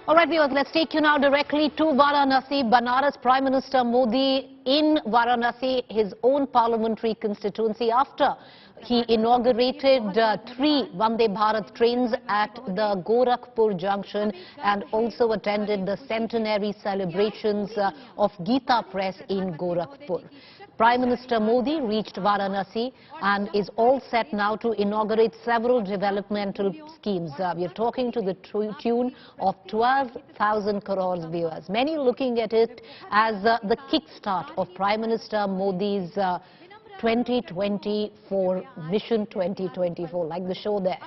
All right, viewers, let's take you now directly to Varanasi. Banaras Prime Minister Modi in Varanasi, his own parliamentary constituency, after he inaugurated 3 Vande Bharat trains at the Gorakhpur junction and also attended the centenary celebrations of Gita Press in Gorakhpur. Prime Minister Modi reached Varanasi and is all set now to inaugurate several developmental schemes. We are talking to the tune of 12,000 crores, viewers. Many looking at it as the kickstart of Prime Minister Modi's 2024 Mission 2024, like the show there.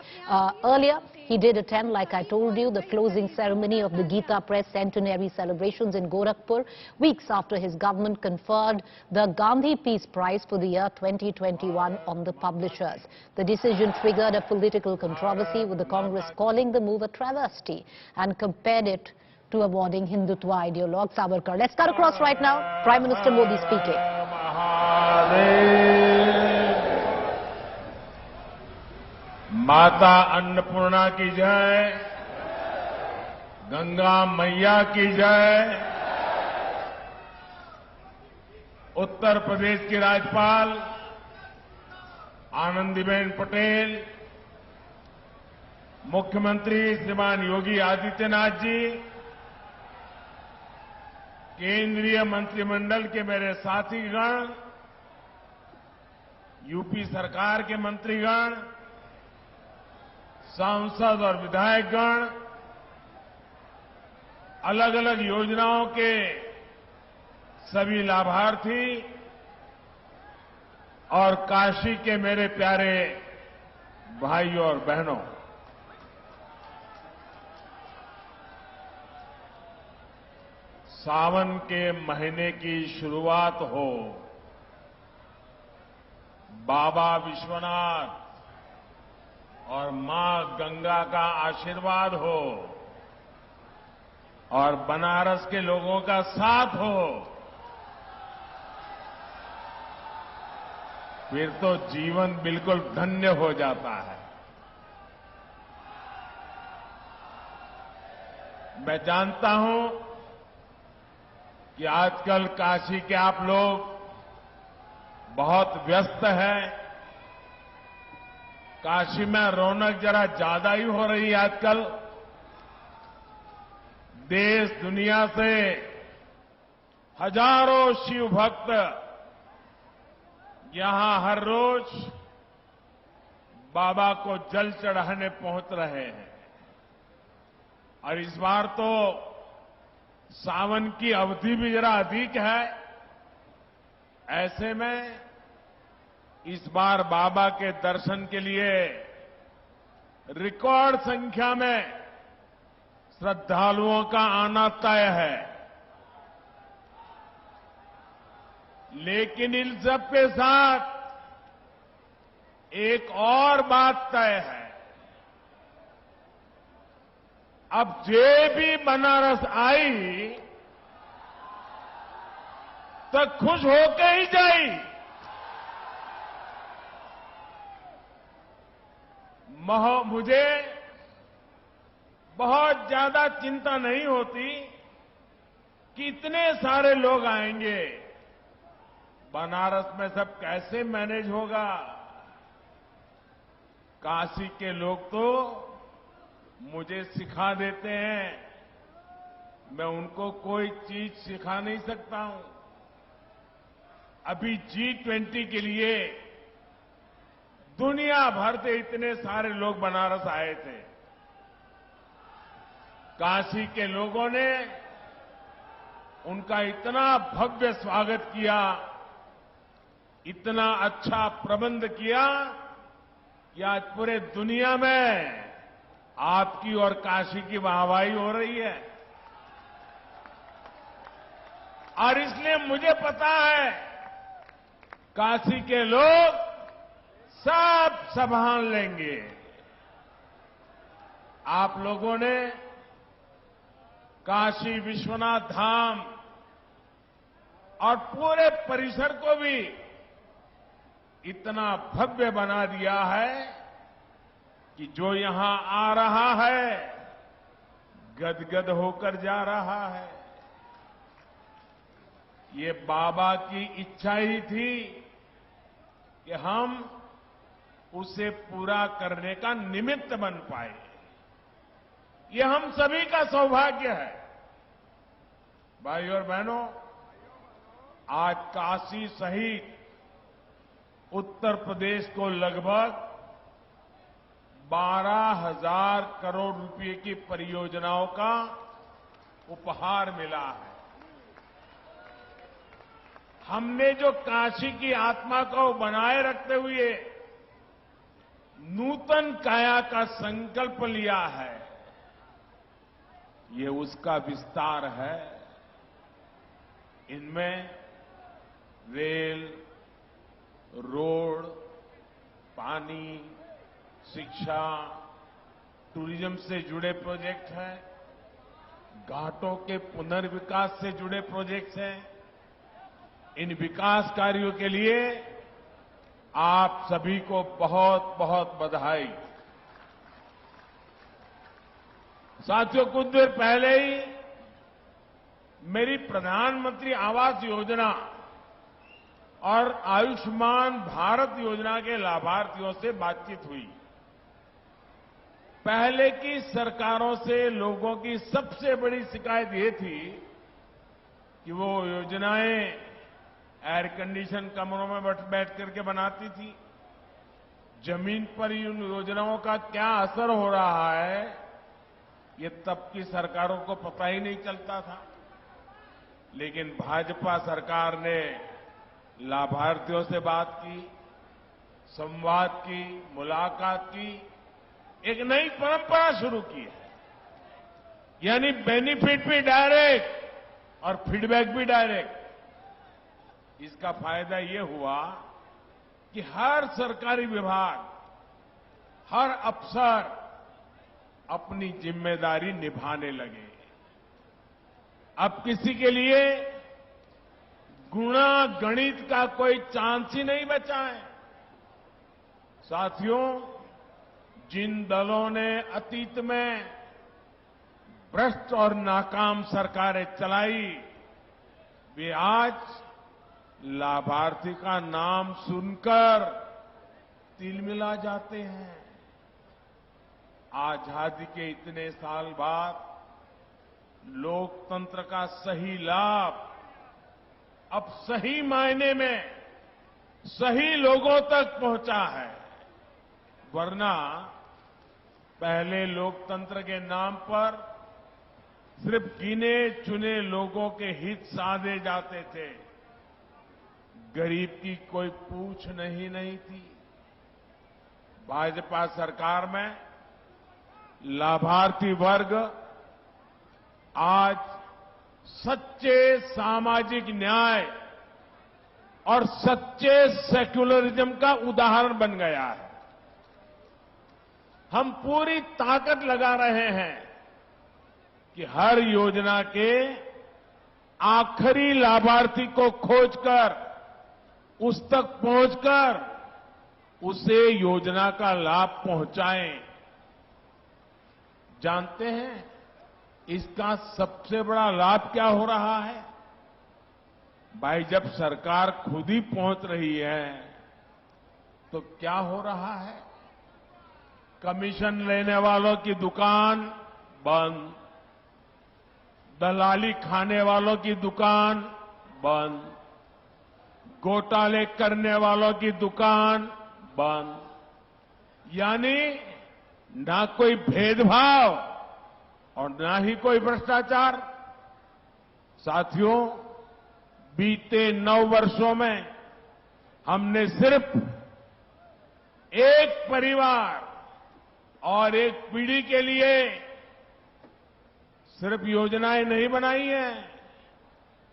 Earlier, he did attend, like I told you, the closing ceremony of the Gita Press centenary celebrations in Gorakhpur, weeks after his government conferred the Gandhi Peace Prize for the year 2021 on the publishers. The decision triggered a political controversy, with the Congress calling the move a travesty and compared it to awarding Hindutva ideologue Savarkar. Let's cut across right now. Prime Minister Modi speaking. माता अन्नपूर्णा की जय, गंगा मैया की जय। उत्तर प्रदेश की राज्यपाल आनंदीबेन पटेल, मुख्यमंत्री श्रीमान योगी आदित्यनाथ जी, केंद्रीय मंत्रिमंडल के मेरे साथीगण, यूपी सरकार के मंत्रीगण, सांसद और विधायकगण, अलग अलग योजनाओं के सभी लाभार्थी और काशी के मेरे प्यारे भाइयों और बहनों, सावन के महीने की शुरुआत हो, बाबा विश्वनाथ और मां गंगा का आशीर्वाद हो और बनारस के लोगों का साथ हो, फिर तो जीवन बिल्कुल धन्य हो जाता है। मैं जानता हूं कि आजकल काशी के आप लोग बहुत व्यस्त हैं। काशी में रौनक जरा ज्यादा ही हो रही है आजकल। देश दुनिया से हजारों शिव भक्त यहां हर रोज बाबा को जल चढ़ाने पहुंच रहे हैं और इस बार तो सावन की अवधि भी जरा अधिक है। ऐसे में इस बार बाबा के दर्शन के लिए रिकॉर्ड संख्या में श्रद्धालुओं का आना तय है, लेकिन इन सब के साथ एक और बात तय है। अब जे भी बनारस आई तो खुश होके ही जाई। मुझे बहुत ज्यादा चिंता नहीं होती कि इतने सारे लोग आएंगे, बनारस में सब कैसे मैनेज होगा। काशी के लोग तो मुझे सिखा देते हैं, मैं उनको कोई चीज सिखा नहीं सकता हूं। अभी G20 के लिए दुनिया भर से इतने सारे लोग बनारस आए थे। काशी के लोगों ने उनका इतना भव्य स्वागत किया, इतना अच्छा प्रबंध किया कि आज पूरे दुनिया में आपकी और काशी की वाहवाही हो रही है। और इसलिए मुझे पता है काशी के लोग सब संभाल लेंगे। आप लोगों ने काशी विश्वनाथ धाम और पूरे परिसर को भी इतना भव्य बना दिया है कि जो यहां आ रहा है गदगद होकर जा रहा है। ये बाबा की इच्छा ही थी कि हम उसे पूरा करने का निमित्त बन पाए। ये हम सभी का सौभाग्य है। भाइयों और बहनों, आज काशी सहित उत्तर प्रदेश को लगभग 12,000 करोड़ रुपए की परियोजनाओं का उपहार मिला है। हमने जो काशी की आत्मा को बनाए रखते हुए नूतन काया का संकल्प लिया है, ये उसका विस्तार है। इनमें रेल, रोड, पानी, शिक्षा, टूरिज्म से जुड़े प्रोजेक्ट हैं, घाटों के पुनर्विकास से जुड़े प्रोजेक्ट्स हैं। इन विकास कार्यों के लिए आप सभी को बहुत बहुत बधाई। साथियों, कुछ देर पहले ही मेरी प्रधानमंत्री आवास योजना और आयुष्मान भारत योजना के लाभार्थियों से बातचीत हुई। पहले की सरकारों से लोगों की सबसे बड़ी शिकायत ये थी कि वो योजनाएं एयर कंडीशन कमरों में बैठ करके बनाती थी। जमीन पर इन योजनाओं का क्या असर हो रहा है, ये तब की सरकारों को पता ही नहीं चलता था। लेकिन भाजपा सरकार ने लाभार्थियों से बात की, संवाद की, मुलाकात की, एक नई परंपरा शुरू की है। यानी बेनिफिट भी डायरेक्ट और फीडबैक भी डायरेक्ट। इसका फायदा ये हुआ कि हर सरकारी विभाग, हर अफसर अपनी जिम्मेदारी निभाने लगे। अब किसी के लिए गुणा गणित का कोई चांस ही नहीं बचा है। साथियों, जिन दलों ने अतीत में भ्रष्ट और नाकाम सरकारें चलाई, वे आज लाभार्थी का नाम सुनकर तिलमिला जाते हैं। आजादी के इतने साल बाद लोकतंत्र का सही लाभ अब सही मायने में सही लोगों तक पहुंचा है। वरना पहले लोकतंत्र के नाम पर सिर्फ गिने चुने लोगों के हित साधे जाते थे। गरीब की कोई पूछ नहीं थी। भाजपा सरकार में लाभार्थी वर्ग आज सच्चे सामाजिक न्याय और सच्चे सेक्युलरिज्म का उदाहरण बन गया है। हम पूरी ताकत लगा रहे हैं कि हर योजना के आखिरी लाभार्थी को खोजकर उस तक पहुंचकर उसे योजना का लाभ पहुंचाएं। जानते हैं इसका सबसे बड़ा लाभ क्या हो रहा है? भाई, जब सरकार खुद ही पहुंच रही है तो क्या हो रहा है? कमीशन लेने वालों की दुकान बंद, दलाली खाने वालों की दुकान बंद, घोटाले करने वालों की दुकान बंद। यानी ना कोई भेदभाव और ना ही कोई भ्रष्टाचार। साथियों, बीते 9 वर्षों में हमने सिर्फ एक परिवार और एक पीढ़ी के लिए सिर्फ योजनाएं नहीं बनाई हैं,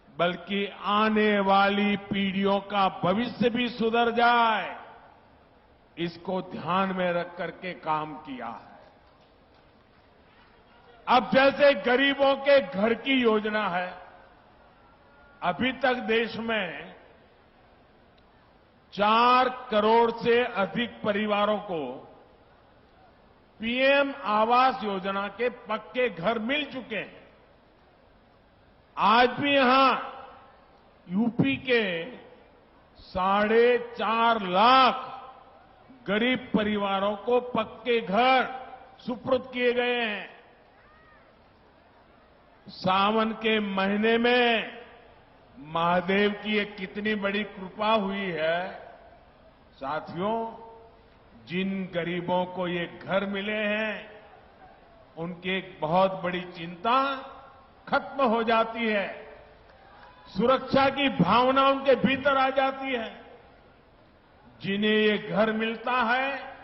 बल्कि आने वाली पीढ़ियों का भविष्य भी सुधर जाए, इसको ध्यान में रख करके काम किया है। अब जैसे गरीबों के घर की योजना है, अभी तक देश में 4 करोड़ से अधिक परिवारों को पीएम आवास योजना के पक्के घर मिल चुके हैं। आज भी यहां यूपी के 4.5 लाख गरीब परिवारों को पक्के घर सुपुर्द किए गए हैं। सावन के महीने में महादेव की ये कितनी बड़ी कृपा हुई है। साथियों, जिन गरीबों को ये घर मिले हैं, उनकी एक बहुत बड़ी चिंता खत्म हो जाती है। सुरक्षा की भावना उनके भीतर आ जाती है। जिन्हें ये घर मिलता है,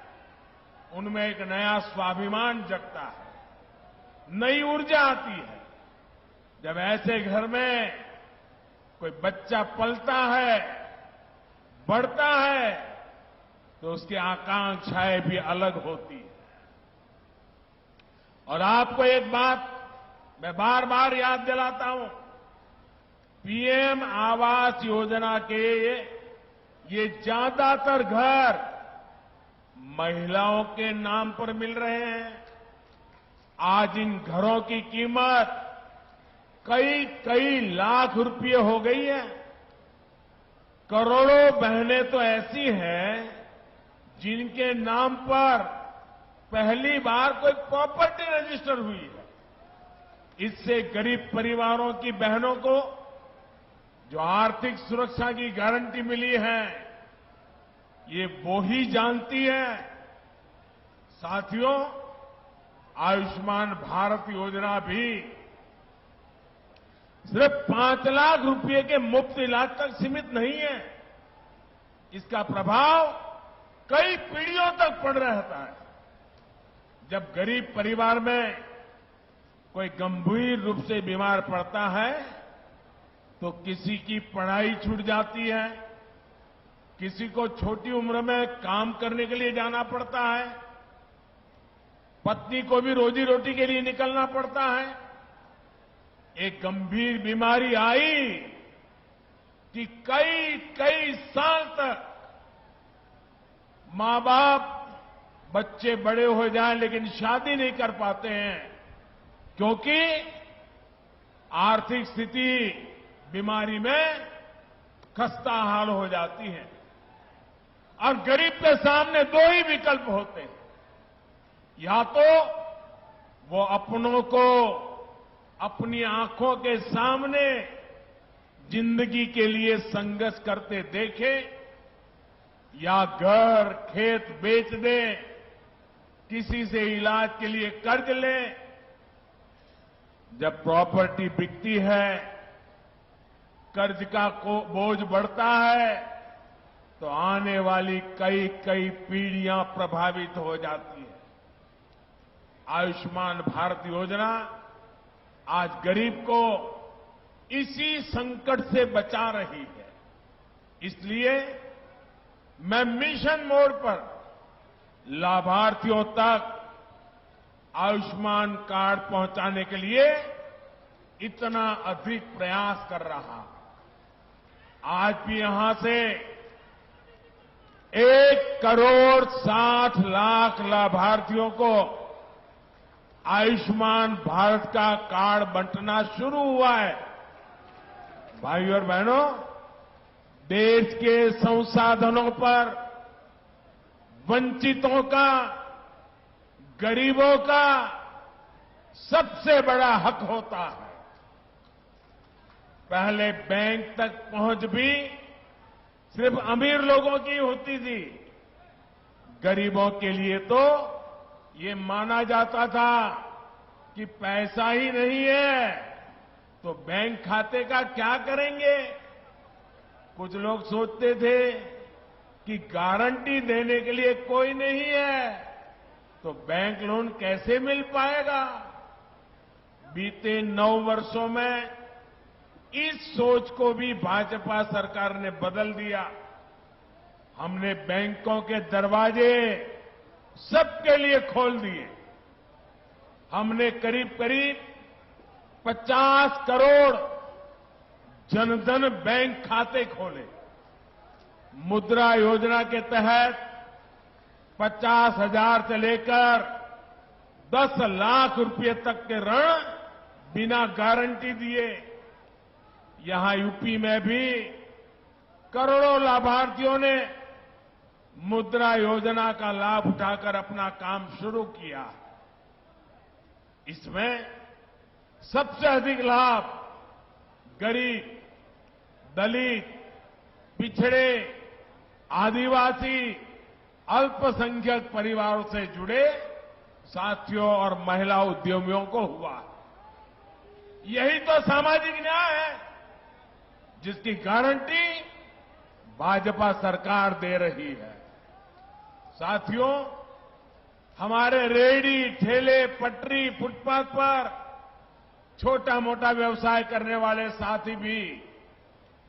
उनमें एक नया स्वाभिमान जगता है, नई ऊर्जा आती है। जब ऐसे घर में कोई बच्चा पलता है, बढ़ता है, तो उसकी आकांक्षाएं भी अलग होती है। और आपको एक बात मैं बार बार याद दिलाता हूं, पीएम आवास योजना के ये ज्यादातर घर महिलाओं के नाम पर मिल रहे हैं। आज इन घरों की कीमत कई लाख रुपये हो गई है। करोड़ों बहनें तो ऐसी हैं जिनके नाम पर पहली बार कोई प्रॉपर्टी रजिस्टर हुई है। इससे गरीब परिवारों की बहनों को जो आर्थिक सुरक्षा की गारंटी मिली है, ये वो ही जानती है। साथियों, आयुष्मान भारत योजना भी सिर्फ 5 लाख रुपए के मुफ्त इलाज तक सीमित नहीं है। इसका प्रभाव कई पीढ़ियों तक पड़ रहता है। जब गरीब परिवार में कोई गंभीर रूप से बीमार पड़ता है, तो किसी की पढ़ाई छूट जाती है, किसी को छोटी उम्र में काम करने के लिए जाना पड़ता है, पत्नी को भी रोजी रोटी के लिए निकलना पड़ता है। एक गंभीर बीमारी आई कि कई साल तक मां बाप, बच्चे बड़े हो जाएं लेकिन शादी नहीं कर पाते हैं, क्योंकि आर्थिक स्थिति बीमारी में खस्ता हाल हो जाती है। और गरीब के सामने 2 ही विकल्प होते हैं, या तो वो अपनों को अपनी आंखों के सामने जिंदगी के लिए संघर्ष करते देखे, या घर खेत बेच दे, किसी से इलाज के लिए कर्ज ले। जब प्रॉपर्टी बिकती है, कर्ज का बोझ बढ़ता है, तो आने वाली कई पीढ़ियां प्रभावित हो जाती है। आयुष्मान भारत योजना आज गरीब को इसी संकट से बचा रही है। इसलिए मैं मिशन मोड पर लाभार्थियों तक आयुष्मान कार्ड पहुंचाने के लिए इतना अधिक प्रयास कर रहा। आज भी यहां से 1,60,00,000 लाभार्थियों को आयुष्मान भारत का कार्ड बंटना शुरू हुआ है। भाइयों और बहनों, देश के संसाधनों पर वंचितों का, गरीबों का सबसे बड़ा हक होता है। पहले बैंक तक पहुंच भी सिर्फ अमीर लोगों की होती थी। गरीबों के लिए तो ये माना जाता था कि पैसा ही नहीं है तो बैंक खाते का क्या करेंगे। कुछ लोग सोचते थे कि गारंटी देने के लिए कोई नहीं है तो बैंक लोन कैसे मिल पाएगा। बीते 9 वर्षों में इस सोच को भी भाजपा सरकार ने बदल दिया। हमने बैंकों के दरवाजे सबके लिए खोल दिए। हमने करीब 50 करोड़ जनधन बैंक खाते खोले। मुद्रा योजना के तहत 50,000 से लेकर 10 लाख रुपए तक के ऋण बिना गारंटी दिए। यहां यूपी में भी करोड़ों लाभार्थियों ने मुद्रा योजना का लाभ उठाकर अपना काम शुरू किया। इसमें सबसे अधिक लाभ गरीब, दलित, पिछड़े, आदिवासी, अल्पसंख्यक परिवारों से जुड़े साथियों और महिला उद्यमियों को हुआ। यही तो सामाजिक न्याय है जिसकी गारंटी भाजपा सरकार दे रही है। साथियों, हमारे रेहड़ी, ठेले, पटरी, फुटपाथ पर छोटा मोटा व्यवसाय करने वाले साथी भी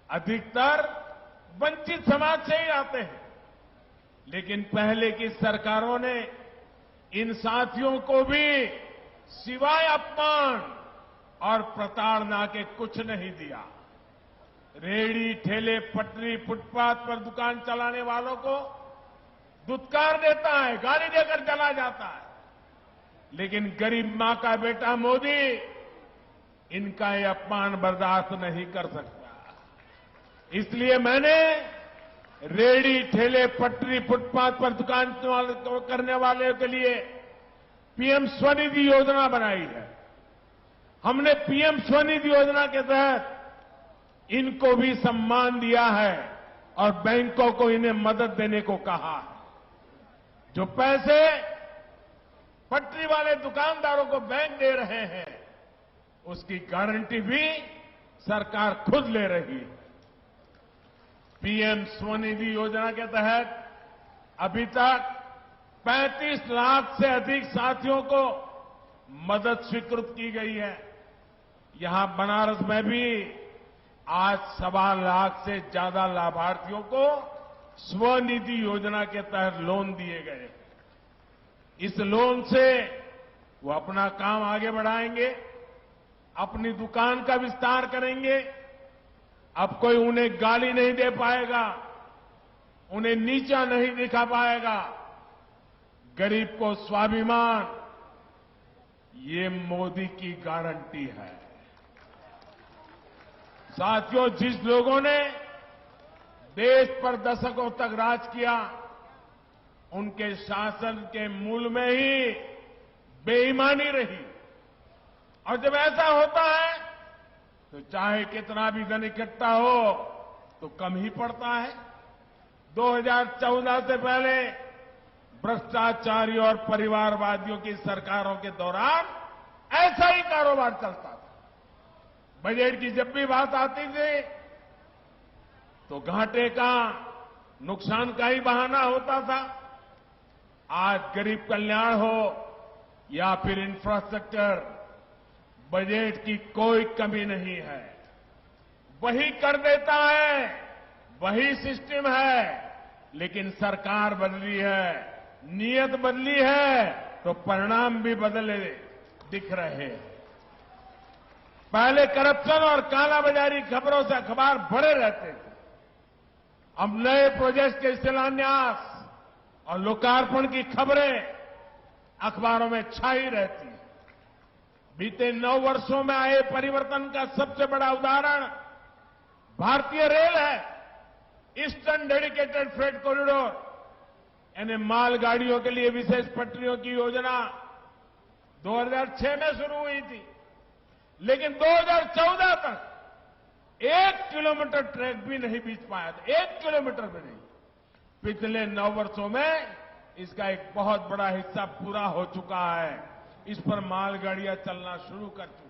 अधिकतर वंचित समाज से ही आते हैं। लेकिन पहले की सरकारों ने इन साथियों को भी सिवाय अपमान और प्रताड़ना के कुछ नहीं दिया। रेहड़ी, ठेले, पटरी, फुटपाथ पर दुकान चलाने वालों को दुत्कार देता है, गाली देकर चला जाता है। लेकिन गरीब मां का बेटा मोदी इनका ये अपमान बर्दाश्त नहीं कर सकता। इसलिए मैंने रेहड़ी, ठेले, पटरी, फुटपाथ पर दुकान करने वाले के लिए पीएम स्वनिधि योजना बनाई है। हमने पीएम स्वनिधि योजना के तहत इनको भी सम्मान दिया है और बैंकों को इन्हें मदद देने को कहा है। जो पैसे पटरी वाले दुकानदारों को बैंक दे रहे हैं, उसकी गारंटी भी सरकार खुद ले रही है। पीएम स्वनिधि योजना के तहत अभी तक 35 लाख से अधिक साथियों को मदद स्वीकृत की गई है। यहां बनारस में भी आज 1.25 लाख से ज्यादा लाभार्थियों को स्वनिधि योजना के तहत लोन दिए गए। इस लोन से वो अपना काम आगे बढ़ाएंगे, अपनी दुकान का विस्तार करेंगे। अब कोई उन्हें गाली नहीं दे पाएगा, उन्हें नीचा नहीं दिखा पाएगा। गरीब को स्वाभिमान, ये मोदी की गारंटी है। साथियों, जिस लोगों ने देश पर दशकों तक राज किया, उनके शासन के मूल में ही बेईमानी रही। और जब ऐसा होता है तो चाहे कितना भी धन इकट्ठा हो तो कम ही पड़ता है। 2014 से पहले भ्रष्टाचारी और परिवारवादियों की सरकारों के दौरान ऐसा ही कारोबार चलता था। बजट की जब भी बात आती थी तो घाटे का, नुकसान का ही बहाना होता था। आज गरीब कल्याण हो या फिर इंफ्रास्ट्रक्चर, बजट की कोई कमी नहीं है। वही कर देता है, वही सिस्टम है, लेकिन सरकार बदली है, नीयत बदली है तो परिणाम भी बदले दिख रहे हैं। पहले करप्शन और कालाबाजारी खबरों से अखबार भरे रहते थे। अब नए प्रोजेक्ट के शिलान्यास और लोकार्पण की खबरें अखबारों में छाई रहती है। बीते 9 वर्षों में आए परिवर्तन का सबसे बड़ा उदाहरण भारतीय रेल है। ईस्टर्न डेडिकेटेड फ्रेट कॉरिडोर, यानी मालगाड़ियों के लिए विशेष पटरियों की योजना 2006 में शुरू हुई थी, लेकिन 2014 तक 1 किलोमीटर ट्रैक भी नहीं बीत पाया था। 1 किलोमीटर भी नहीं। पिछले 9 वर्षों में इसका एक बहुत बड़ा हिस्सा पूरा हो चुका है। इस पर मालगाड़ियां चलना शुरू कर चुकी हैं।